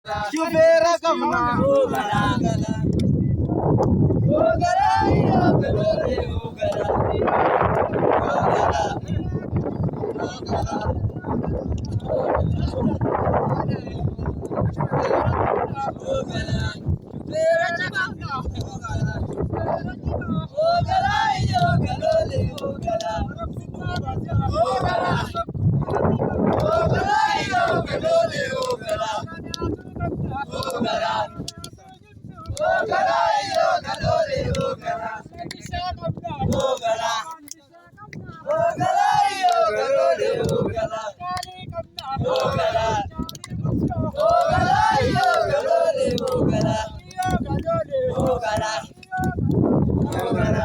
शुभे रकमना हो गला हो गला हो गलो रे हो गला हो गला हो गला हो गला तेरा जमाना हो गला हो गला यो गलो रे हो गला हो गला हो गला यो गलो रे हो गला हो गला हो गला यो गलो रे हो गला हो गला हो गला यो गलो रे हो गला हो गला हो गला यो गलो रे हो गला हो गला हो गला